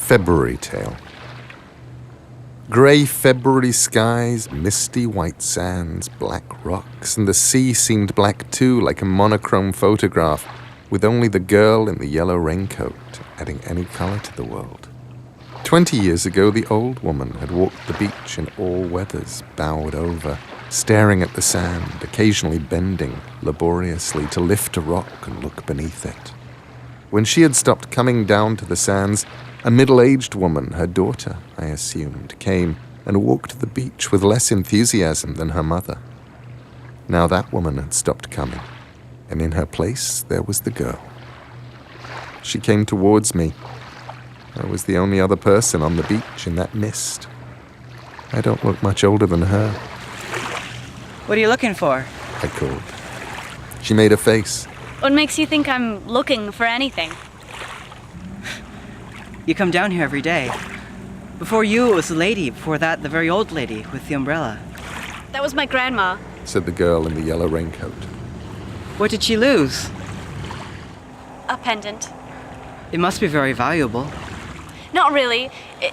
February Tale. Grey February skies, misty white sands, black rocks, and the sea seemed black too, like a monochrome photograph, with only the girl in the yellow raincoat adding any colour to the world. 20 years ago, the old woman had walked the beach in all weathers, bowed over, staring at the sand, occasionally bending laboriously to lift a rock and look beneath it. When she had stopped coming down to the sands, a middle-aged woman, her daughter, I assumed, came and walked the beach with less enthusiasm than her mother. Now that woman had stopped coming, and in her place there was the girl. She came towards me. I was the only other person on the beach in that mist. I don't look much older than her. What are you looking for? I called. She made a face. What makes you think I'm looking for anything? You come down here every day. Before you, it was the lady. Before that, the very old lady with the umbrella. That was my grandma, said the girl in the yellow raincoat. What did she lose? a pendant. It must be very valuable. Not really.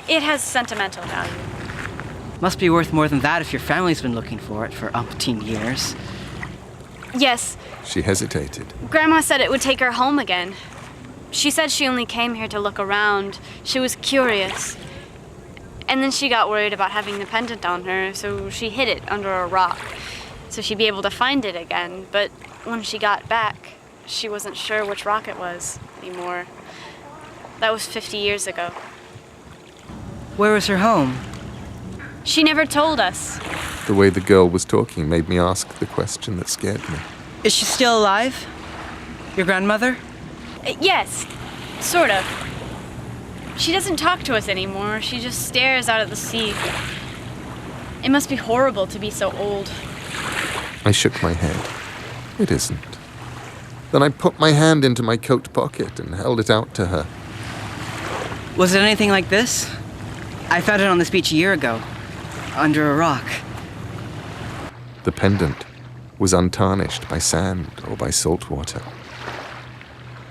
It has sentimental value. Must be worth more than that if your family's been looking for it for umpteen years. Yes. She hesitated. Grandma said it would take her home again. She said she only came here to look around. She was curious. And then she got worried about having the pendant on her, so she hid it under a rock, so she'd be able to find it again. But when she got back, she wasn't sure which rock it was anymore. That was 50 years ago. Where was her home? She never told us. The way the girl was talking made me ask the question that scared me. Is she still alive? Your grandmother? Yes, sort of. She doesn't talk to us anymore. She just stares out at the sea. It must be horrible to be so old. I shook my head. It isn't. Then I put my hand into my coat pocket and held it out to her. Was it anything like this? I found it on this beach a year ago, under a rock. The pendant was untarnished by sand or by salt water.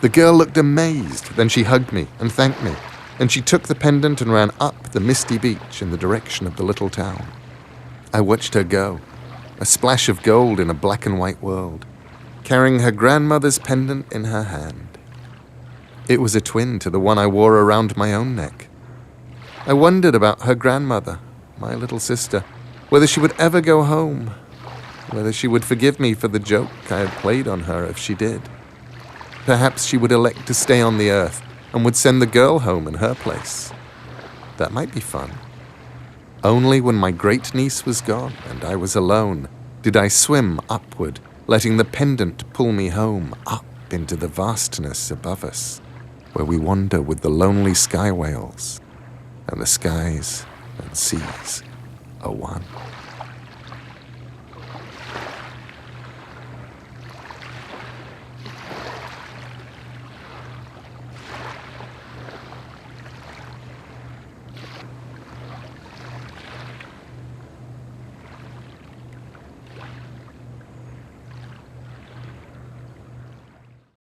The girl looked amazed, then she hugged me and thanked me, and she took the pendant and ran up the misty beach in the direction of the little town. I watched her go, a splash of gold in a black and white world, carrying her grandmother's pendant in her hand. It was a twin to the one I wore around my own neck. I wondered about her grandmother, my little sister, whether she would ever go home, whether she would forgive me for the joke I had played on her if she did. Perhaps she would elect to stay on the earth and would send the girl home in her place. That might be fun. Only when my great-niece was gone and I was alone did I swim upward, letting the pendant pull me home, up into the vastness above us, where we wander with the lonely sky whales, and the skies and seas are one.